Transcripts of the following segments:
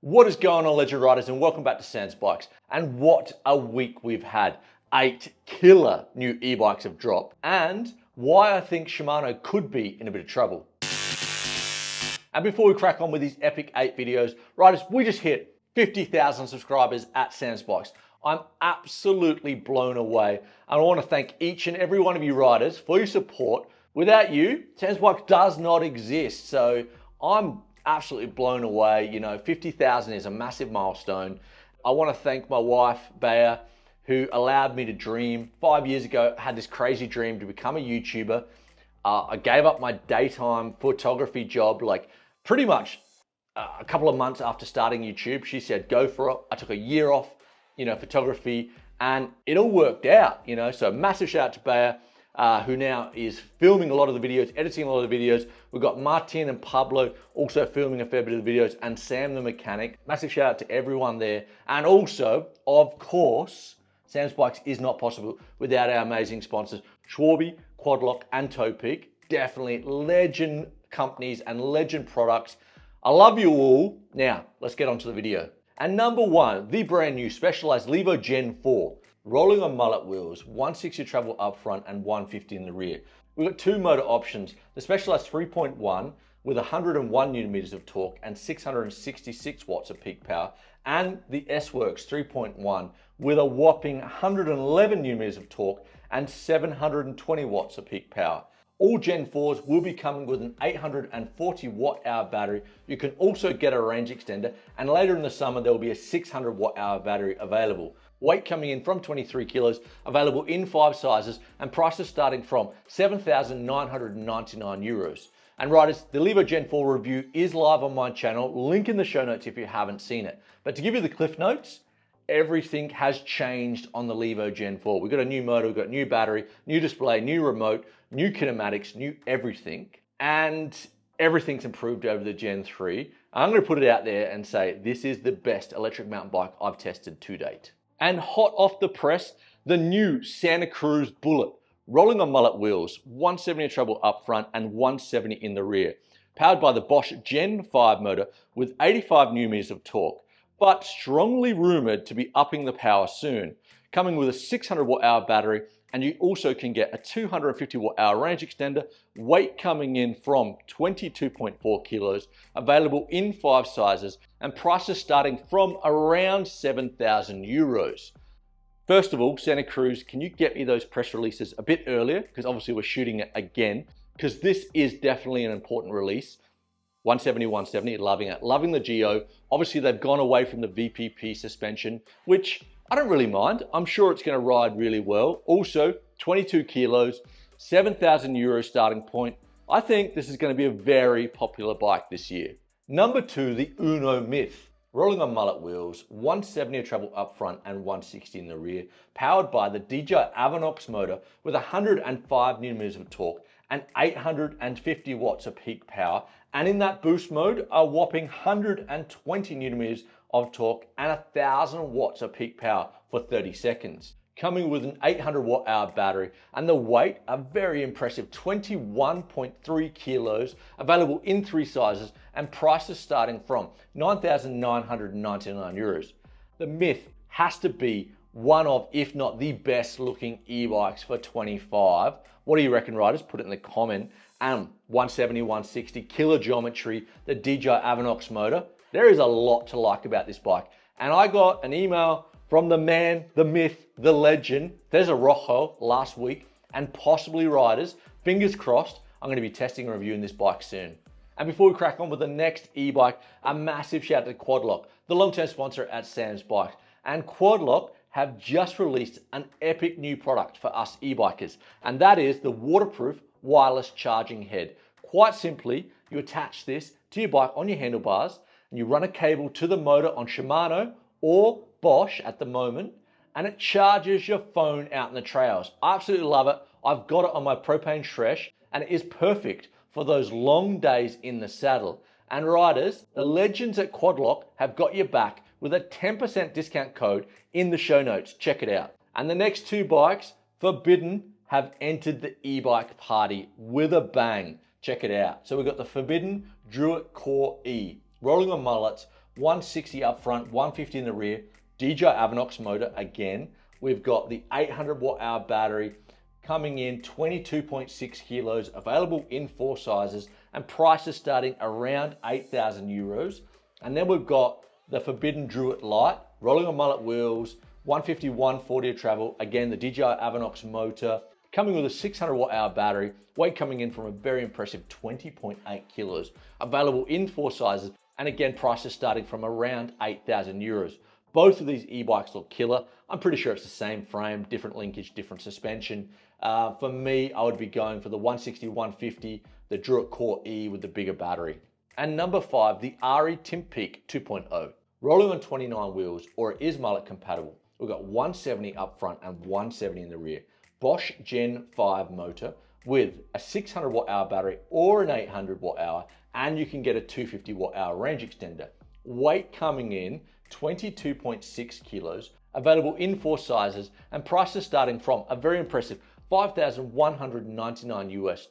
What is going on, Legend Riders, and welcome back to Sans Bikes. And what a week we've had. 8 killer new e-bikes have dropped, and why I think Shimano could be in a bit of trouble. And before we crack on with these epic 8 videos, riders, we just hit 50,000 subscribers at Sans Bikes. I'm absolutely blown away, and I want to thank each and every one of you riders for your support. Without you, Sans Bikes does not exist, so I'm absolutely blown away. You know, 50,000 is a massive milestone. I want to thank my wife, Bea, who allowed me to dream. 5 years ago, I had this crazy dream to become a YouTuber. I gave up my daytime photography job, like pretty much a couple of months after starting YouTube. She said, go for it. I took a year off, photography, and it all worked out, So massive shout out to Bea, who now is filming a lot of the videos, editing a lot of the videos. We've got Martin and Pablo also filming a fair bit of the videos, and Sam the mechanic. Massive shout out to everyone there. And also, of course, Sans Bikes is not possible without our amazing sponsors, Schwarby, Quadlock, and Toe Peak. Definitely legend companies and legend products. I love you all. Now, let's get on to the video. And number 1, the brand new Specialized Levo Gen 4. Rolling on mullet wheels, 160 travel up front and 150 in the rear. We've got 2 motor options, the Specialized 3.1 with 101 Newton meters of torque and 666 watts of peak power, and the S-Works 3.1 with a whopping 111 Newton meters of torque and 720 watts of peak power. All Gen 4s will be coming with an 840 watt hour battery. You can also get a range extender, and later in the summer there will be a 600 watt hour battery available. Weight coming in from 23 kilos, available in 5 sizes, and prices starting from 7,999 euros. And riders, the Levo Gen 4 review is live on my channel, link in the show notes if you haven't seen it. But to give you the cliff notes, everything has changed on the Levo Gen 4. We've got a new motor, we've got new battery, new display, new remote, new kinematics, new everything, and everything's improved over the Gen 3. I'm going to put it out there and say this is the best electric mountain bike I've tested to date. And hot off the press, the new Santa Cruz Bullit, rolling on mullet wheels, 170 treble up front and 170 in the rear. Powered by the Bosch Gen 5 motor with 85 Newton meters of torque, but strongly rumored to be upping the power soon. Coming with a 600 watt hour battery, and you also can get a 250 watt hour range extender, weight coming in from 22.4 kilos, available in 5 sizes, and prices starting from around 7,000 euros. First of all, Santa Cruz, can you get me those press releases a bit earlier? Because obviously we're shooting it again, because this is definitely an important release. 170, 170, loving it. Loving the Geo. Obviously they've gone away from the VPP suspension, which I don't really mind. I'm sure it's going to ride really well. Also, 22 kilos, 7,000 euros starting point. I think this is going to be a very popular bike this year. Number 2, the Unno Mith. Rolling on mullet wheels, 170 treble up front and 160 in the rear. Powered by the DJI Avanox motor with 105 Newton meters of torque and 850 watts of peak power. And in that boost mode, a whopping 120 Newton meters of torque and 1,000 watts of peak power for 30 seconds. Coming with an 800 watt hour battery, and the weight, a very impressive 21.3 kilos, available in 3 sizes, and prices starting from 9,999 euros. The Myth has to be one of, if not the best looking e-bikes for 25. What do you reckon, riders? Put it in the comment. And 170, 160, killer geometry, the DJI Avanox motor. There is a lot to like about this bike. And I got an email from the man, the myth, the legend, Cesar Rojo last week, and possibly riders, fingers crossed, I'm going to be testing and reviewing this bike soon. And before we crack on with the next e-bike, a massive shout out to Quadlock, the long-term sponsor at Sans Bikes. And Quadlock have just released an epic new product for us e-bikers, and that is the waterproof wireless charging head. Quite simply, you attach this to your bike on your handlebars, and you run a cable to the motor on Shimano or Bosch at the moment, and it charges your phone out in the trails. I absolutely love it. I've got it on my propane Shresh, and it is perfect for those long days in the saddle. And riders, the legends at Quadlock have got your back with a 10% discount code in the show notes. Check it out. And the next 2 bikes, Forbidden, have entered the e-bike party with a bang. Check it out. So we've got the Forbidden Druid Core E, rolling on mullets, 160 up front, 150 in the rear, DJI Avinox motor again. We've got the 800 watt hour battery coming in 22.6 kilos, available in 4 sizes, and prices starting around 8,000 euros. And then we've got the forbidden Druid Lite, rolling on mullet wheels, 150, 140 of travel. Again, the DJI Avinox motor, coming with a 600 watt hour battery, weight coming in from a very impressive 20.8 kilos, available in 4 sizes, and again, prices starting from around 8,000 euros. Both of these e-bikes look killer. I'm pretty sure it's the same frame, different linkage, different suspension. For me, I would be going for the 160, 150, the Druid Core E with the bigger battery. And number 5, the Ari Timp Peak 2.0. Rolling on 29 wheels, or it is mullet compatible. We've got 170 up front and 170 in the rear. Bosch Gen 5 motor with a 600 watt hour battery or an 800 watt hour, and you can get a 250 watt hour range extender. Weight coming in 22.6 kilos, available in 4 sizes, and prices starting from a very impressive $5,199 US.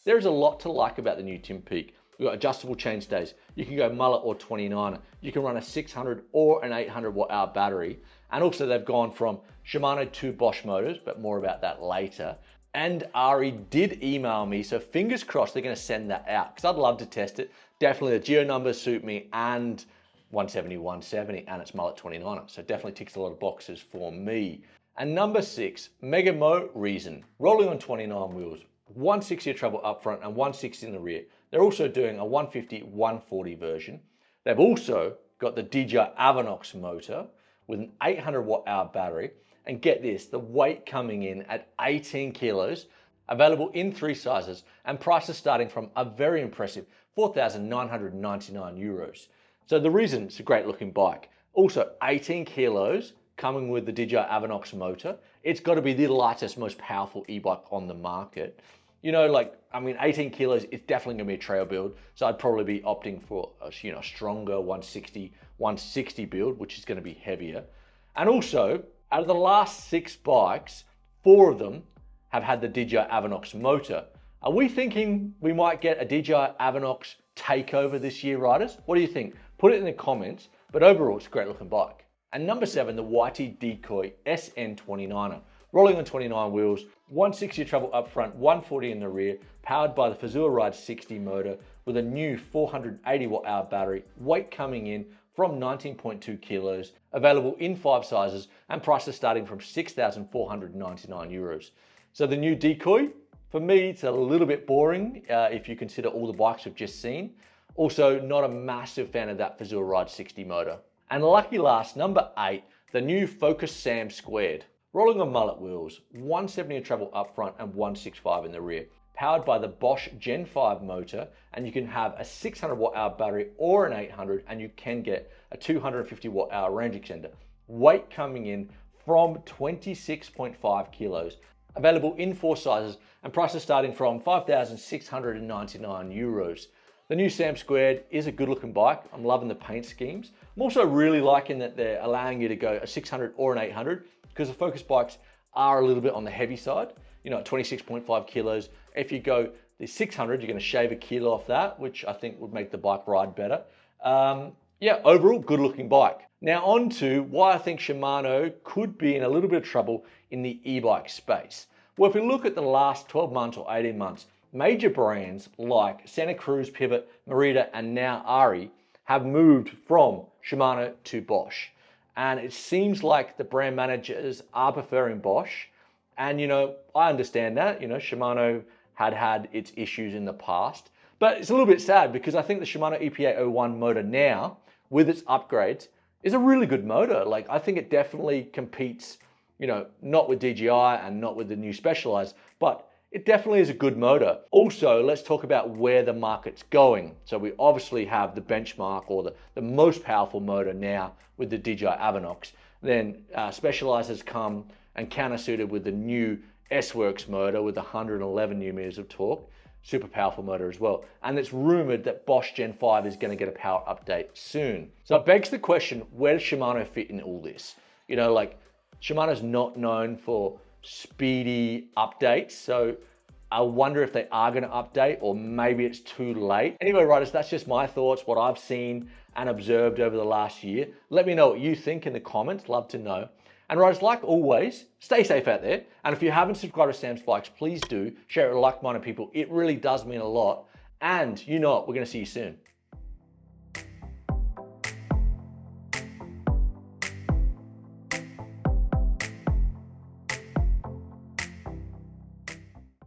There is a lot to like about the new Timp Peak. We've got adjustable chainstays. You can go mullet or 29er. You can run a 600 or an 800 watt hour battery. And also they've gone from Shimano to Bosch motors, but more about that later. And Ari did email me, so fingers crossed they're gonna send that out, because I'd love to test it. Definitely the geo numbers suit me, and 170, 170, and it's mullet 29er. So definitely ticks a lot of boxes for me. And number 6, Megamo Reason. Rolling on 29 wheels, 160 of travel up front and 160 in the rear. They're also doing a 150, 140 version. They've also got the DJI Avinox motor with an 800 watt hour battery. And get this, the weight coming in at 18 kilos, available in 3 sizes, and prices starting from a very impressive 4,999 euros. So the reason it's a great looking bike, also 18 kilos, coming with the DJI Avinox motor. It's got to be the lightest, most powerful e-bike on the market. You know, 18 kilos is definitely gonna be a trail build. So I'd probably be opting for a stronger 160 build, which is gonna be heavier. And also, out of the last 6 bikes, 4 of them have had the DJI Avinox motor. Are we thinking we might get a DJI Avinox takeover this year, riders? What do you think? Put it in the comments, but overall, it's a great looking bike. And number 7, the YT Decoy SN 29er. Rolling on 29 wheels, 160 travel up front, 140 in the rear, powered by the Fazua Ride 60 motor with a new 480 watt hour battery, weight coming in from 19.2 kilos, available in 5 sizes, and prices starting from 6,499 euros. So the new Decoy, for me, it's a little bit boring if you consider all the bikes we've just seen. Also, not a massive fan of that Fazua Ride 60 motor. And lucky last, number 8, the new Focus Sam Squared. Rolling on mullet wheels, 170 of travel up front and 165 in the rear. Powered by the Bosch Gen 5 motor, and you can have a 600 watt hour battery or an 800, and you can get a 250 watt hour range extender. Weight coming in from 26.5 kilos. Available in 4 sizes, and prices starting from 5,699 euros. The new Sam Squared is a good looking bike. I'm loving the paint schemes. I'm also really liking that they're allowing you to go a 600 or an 800, because the Focus bikes are a little bit on the heavy side, at 26.5 kilos. If you go the 600, you're gonna shave a kilo off that, which I think would make the bike ride better. Overall, good looking bike. Now on to why I think Shimano could be in a little bit of trouble in the e-bike space. Well, if we look at the last 12 months or 18 months, major brands like Santa Cruz, Pivot, Merida, and now Ari have moved from Shimano to Bosch. And it seems like the brand managers are preferring Bosch. And, I understand that, Shimano had its issues in the past. But it's a little bit sad because I think the Shimano EPA01 motor now, with its upgrades, is a really good motor. I think it definitely competes, not with DJI and not with the new Specialized, but it definitely is a good motor. Also, let's talk about where the market's going. So we obviously have the benchmark or the most powerful motor now with the DJI Avinox. Then Specialized has come and countersuited with the new S-Works motor with 111 Nm of torque. Super powerful motor as well. And it's rumored that Bosch Gen 5 is going to get a power update soon. So it begs the question, where does Shimano fit in all this? Shimano's not known for speedy updates, so I wonder if they are going to update, or maybe it's too late. Anyway, riders, that's just my thoughts, what I've seen. and observed over the last year? Let me know what you think in the comments, love to know. And riders, like always, stay safe out there. And if you haven't subscribed to Sam's Bikes, please do. Share it with like-minded people. It really does mean a lot. And you know what, we're gonna see you soon.